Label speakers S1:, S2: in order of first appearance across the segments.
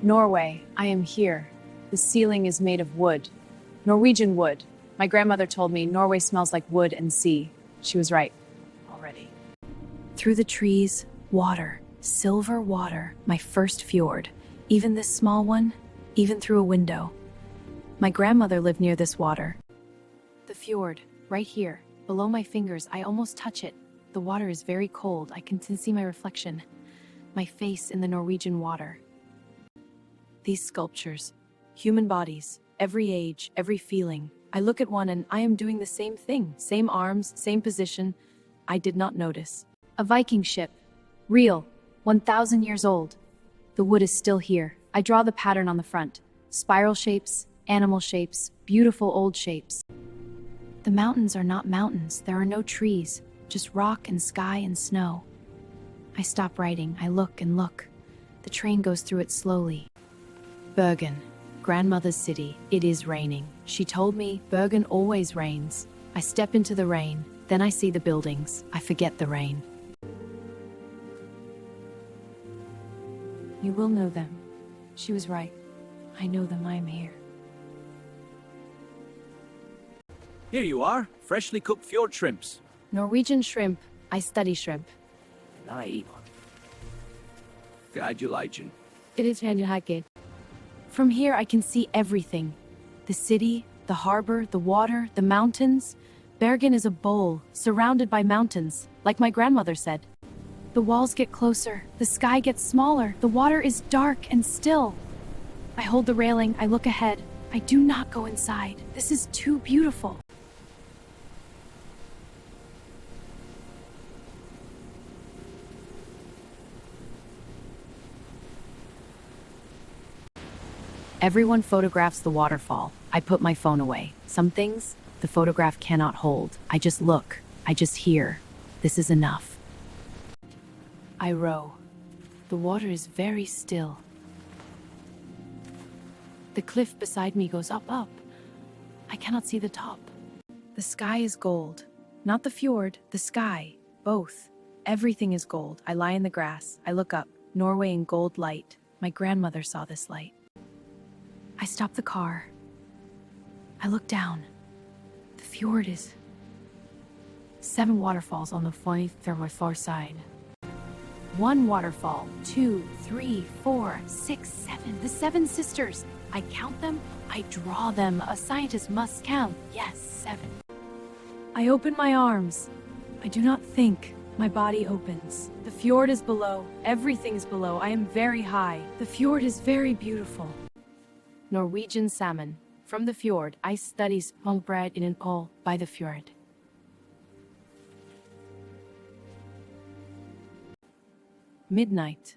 S1: Norway, I am here. The ceiling is made of wood. Norwegian wood. My grandmother told me Norway smells like wood and sea. She was right. Already.
S2: Through the trees, water, silver water, my first fjord. Even this small one, even through a window. My grandmother lived near this water. The fjord, right here, below my fingers, I almost touch it. The water is very cold. I can see my reflection, my face in the Norwegian water. These sculptures, human bodies, every age, every feeling. I look at one and I am doing the same thing, same arms, same position. I did not notice.
S1: A Viking ship. Real. 1,000 years old. The wood is still here. I draw the pattern on the front. Spiral shapes, animal shapes, beautiful old shapes.
S2: The mountains are not mountains. There are no trees, just rock and sky and snow. I stop writing. I look and look. The train goes through it slowly. Bergen, grandmother's city. It is raining. She told me Bergen always rains. I step into the rain. Then I see the buildings. I forget the rain.
S1: You will know them. She was right. I know them. I am here.
S3: Here you are, freshly cooked fjord shrimps.
S2: Norwegian shrimp. I study shrimp.
S3: Nej. Gratulation.
S2: It is fantastic. From here I can see everything. The city, the harbor, the water, the mountains. Bergen is a bowl, surrounded by mountains, like my grandmother said. The walls get closer, the sky gets smaller, the water is dark and still. I hold the railing, I look ahead. I do not go inside. This is too beautiful. Everyone photographs the waterfall. I put my phone away. Some things, the photograph cannot hold. I just look. I just hear. This is enough. I row. The water is very still. The cliff beside me goes up, up. I cannot see the top. The sky is gold. Not the fjord, the sky. Both. Everything is gold. I lie in the grass. I look up. Norway in gold light. My grandmother saw this light. I stop the car. I look down. The fjord is 7 waterfalls on the far side. 1 waterfall, 2, 3, 4, 6, 7. The 7 sisters. I count them. I draw them. A scientist must count. Yes, 7. I open my arms. I do not think. My body opens. The fjord is below. Everything is below. I am very high. The fjord is very beautiful. Norwegian salmon. From the fjord, I study small bread in an hole by the fjord. Midnight.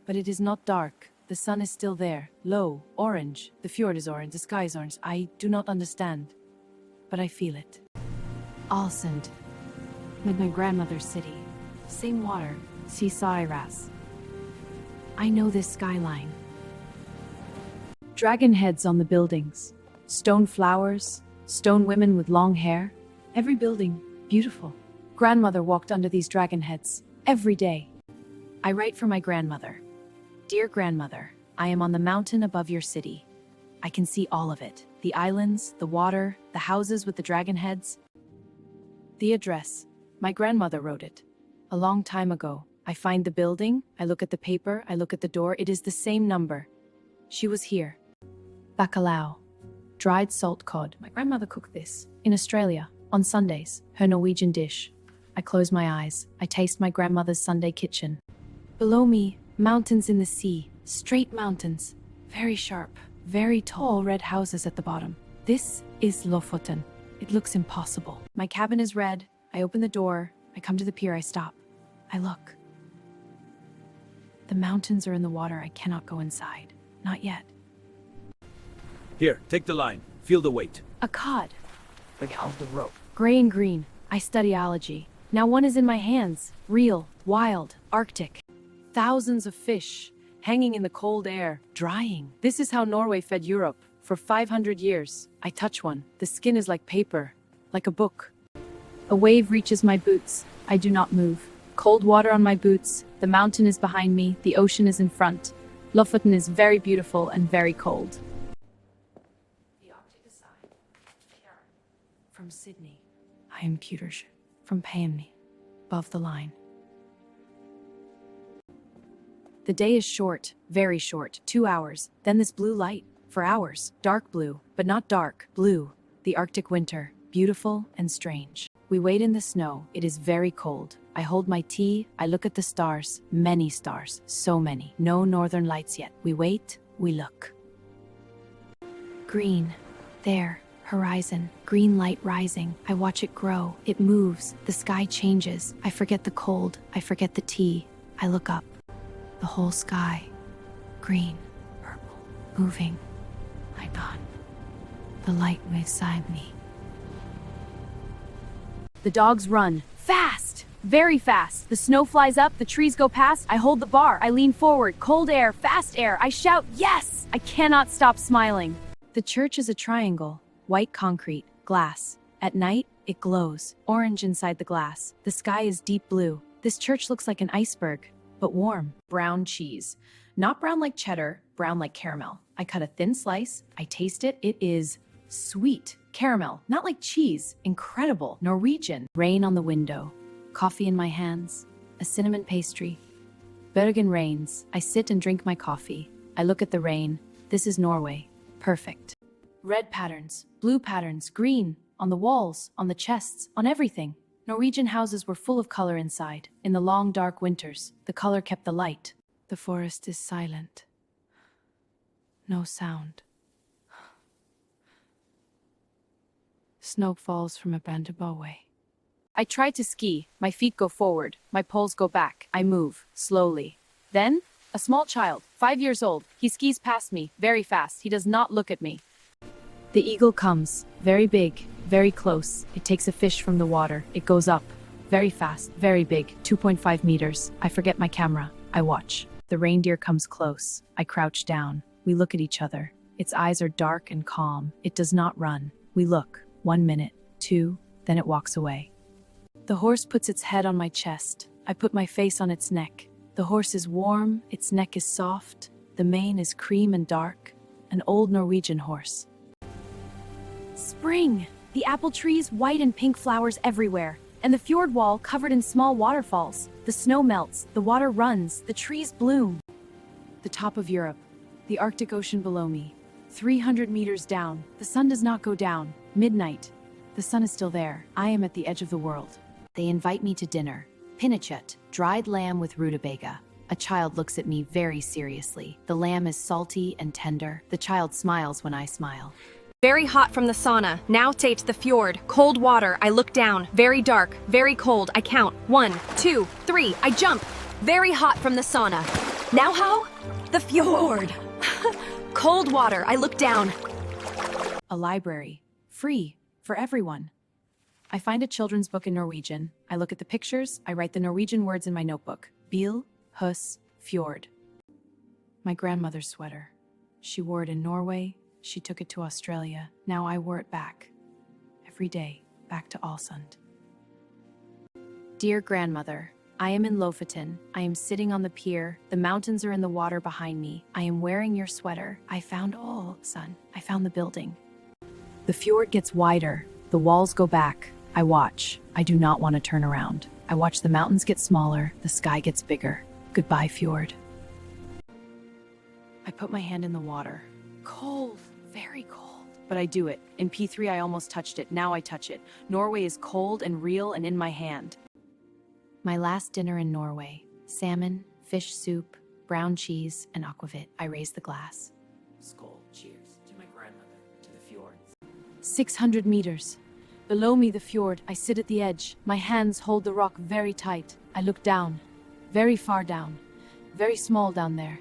S2: But it is not dark. The sun is still there. Low, orange. The fjord is orange. The sky is orange. I do not understand. But I feel it. Alsund. With my grandmother's city. Same water. Sisairas. I know this skyline. Dragon heads on the buildings, stone flowers, stone women with long hair. Every building, beautiful. Grandmother walked under these dragon heads every day. I write for my grandmother. Dear grandmother, I am on the mountain above your city. I can see all of it. The islands, the water, the houses with the dragon heads. The address. My grandmother wrote it. A long time ago. I find the building, I look at the paper, I look at the door. It is the same number. She was here. Bacalao, dried salt cod. My grandmother cooked this in Australia on Sundays, her Norwegian dish. I close my eyes. I taste my grandmother's Sunday kitchen. Below me, mountains in the sea, straight mountains, very sharp, very tall red houses at the bottom. This is Lofoten. It looks impossible. My cabin is red. I open the door. I come to the pier. I stop. I look. The mountains are in the water. I cannot go inside. Not yet.
S3: Here, take the line. Feel the weight.
S2: A cod.
S3: Like how's the rope?
S2: Gray and green. I study algae. Now one is in my hands. Real, wild, Arctic. Thousands of fish hanging in the cold air, drying. This is how Norway fed Europe for 500 years. I touch one. The skin is like paper, like a book. A wave reaches my boots. I do not move. Cold water on my boots. The mountain is behind me. The ocean is in front. Lofoten is very beautiful and very cold. The Arctic aside, from Sydney. I am Pewters, from Pamney, above the line. The day is short, very short, 2 hours, then this blue light, for hours, dark blue, but not dark, blue, the Arctic winter, beautiful and strange. We wait in the snow, it is very cold. I hold my tea, I look at the stars, many stars, so many. No northern lights yet. We wait, we look. Green, there, horizon, green light rising. I watch it grow, it moves, the sky changes. I forget the cold, I forget the tea. I look up. The whole sky, green, purple, moving. I nod. The light moves beside me. The dogs run, fast, very fast. The snow flies up, the trees go past. I hold the bar, I lean forward, cold air, fast air. I shout, yes! I cannot stop smiling. The church is a triangle, white concrete, glass. At night, it glows, orange inside the glass. The sky is deep blue. This church looks like an iceberg, but warm. Brown cheese. Not brown like cheddar, brown like caramel. I cut a thin slice, I taste it, it is sweet. Caramel, not like cheese, incredible, Norwegian. Rain on the window, coffee in my hands, a cinnamon pastry. Bergen rains, I sit and drink my coffee. I look at the rain, this is Norway, perfect. Red patterns, blue patterns, green, on the walls, on the chests, on everything. Norwegian houses were full of color inside. In the long dark winters, the color kept the light. The forest is silent. No sound. Snow falls from a band away. I try to ski. My feet go forward. My poles go back. I move, slowly. Then, a small child, 5 years old. He skis past me, very fast. He does not look at me. The eagle comes, very big, very close. It takes a fish from the water. It goes up, very fast, very big, 2.5 meters. I forget my camera. I watch. The reindeer comes close. I crouch down. We look at each other. Its eyes are dark and calm. It does not run. We look. 1 minute, 2, then it walks away. The horse puts its head on my chest. I put my face on its neck. The horse is warm, its neck is soft, the mane is cream and dark, an old Norwegian horse. Spring! The apple trees, white and pink flowers everywhere, and the fjord wall covered in small waterfalls. The snow melts, the water runs, the trees bloom. The top of Europe, the Arctic Ocean below me. 300 meters down, the sun does not go down. Midnight. The sun is still there. I am at the edge of the world. They invite me to dinner. Pinnekjøtt, dried lamb with rutabaga. A child looks at me very seriously. The lamb is salty and tender. The child smiles when I smile.
S4: Very hot from the sauna. Now take the fjord. Cold water. I look down. Very dark. Very cold. I count. 1, 2, 3. I jump. Very hot from the sauna. Now how? The fjord. Cold water. I look down.
S2: A library. Free. For everyone. I find a children's book in Norwegian. I look at the pictures. I write the Norwegian words in my notebook. Bil, hus, fjord. My grandmother's sweater. She wore it in Norway. She took it to Australia. Now I wore it back. Every day, back to Ålesund. Dear grandmother, I am in Lofoten. I am sitting on the pier. The mountains are in the water behind me. I am wearing your sweater. I found Ålesund. I found the building. The fjord gets wider. The walls go back. I watch. I do not want to turn around. I watch the mountains get smaller. The sky gets bigger. Goodbye, fjord. I put my hand in the water. Cold. Very cold. But I do it. In P3 I almost touched it. Now I touch it. Norway is cold and real and in my hand. My last dinner in Norway. Salmon, fish soup, brown cheese, and aquavit. I raise the glass.
S3: Skål, cheers to my grandmother, to the fjords.
S2: 600 meters. Below me the fjord. I sit at the edge. My hands hold the rock very tight. I look down. Very far down. Very small down there.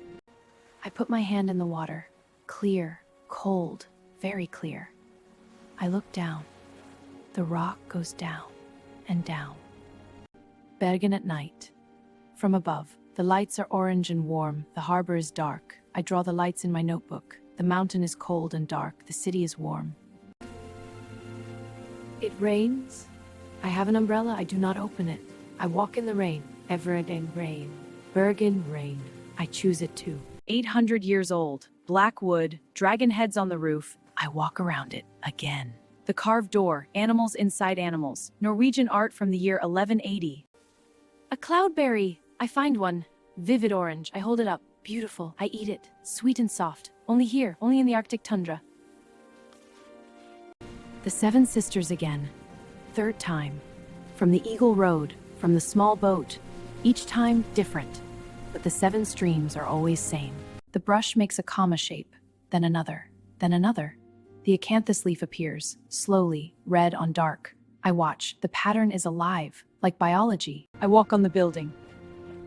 S2: I put my hand in the water. Clear, cold, very clear. I look down. The rock goes down and down. Bergen at night. From above, the lights are orange and warm. The harbor is dark. I draw the lights in my notebook. The mountain is cold and dark. The city is warm. It rains. I have an umbrella. I do not open it. I walk in the rain. Everett in rain. Bergen rain. I choose it too. 800 years old, black wood, dragon heads on the roof. I walk around it again. The carved door, animals inside animals, Norwegian art from the year 1180. A cloudberry. I find one. Vivid orange. I hold it up. Beautiful. I eat it. Sweet and soft. Only here, only in the Arctic tundra. The Seven Sisters again. Third time. From the Eagle Road, from the small boat. Each time different. But the seven streams are always same. The brush makes a comma shape, then another, then another. The acanthus leaf appears, slowly, red on dark. I watch. The pattern is alive, like biology. I walk on the building.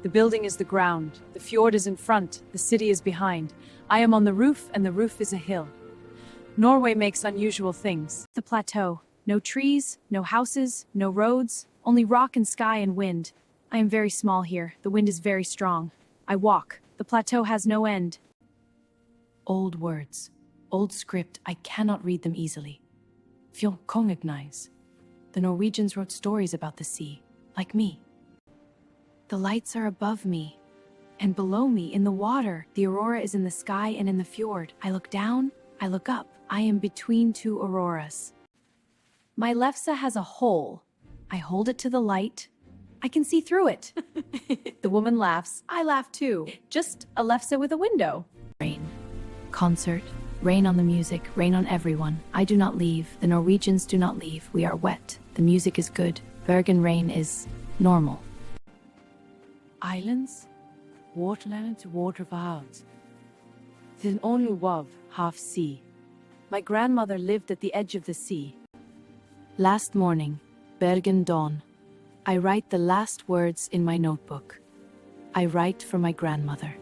S2: The building is the ground. The fjord is in front. The city is behind. I am on the roof, and the roof is a hill. Norway makes unusual things. The plateau. No trees, no houses, no roads, only rock and sky and wind. I am very small here. The wind is very strong. I walk. The plateau has no end. Old words. Old script. I cannot read them easily. Fjordkongagnize. The Norwegians wrote stories about the sea, like me. The lights are above me, and below me in the water. The aurora is in the sky and in the fjord. I look down, I look up. I am between two auroras. My lefse has a hole. I hold it to the light. I can see through it. The woman laughs. I laugh too. Just a lefse with a window. Rain. Concert. Rain on the music. Rain on everyone. I do not leave. The Norwegians do not leave. We are wet. The music is good. Bergen rain is normal. Islands? Waterland to water clouds. Then only wov, half sea. My grandmother lived at the edge of the sea. Last morning, Bergen dawn. I write the last words in my notebook. I write for my grandmother.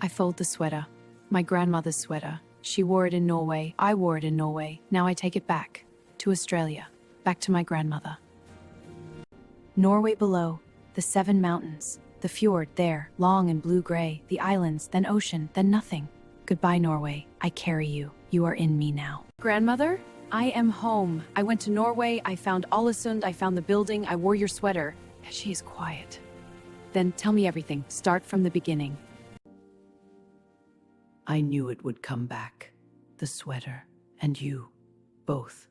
S2: I fold the sweater, my grandmother's sweater. She wore it in Norway, I wore it in Norway. Now I take it back, to Australia, back to my grandmother. Norway below, the seven mountains, the fjord there, long and blue-gray, the islands, then ocean, then nothing. Goodbye, Norway. I carry you. You are in me now. Grandmother, I am home. I went to Norway, I found Ålesund, I found the building, I wore your sweater. She is quiet. Then tell me everything. Start from the beginning. I knew it would come back. The sweater and you, both.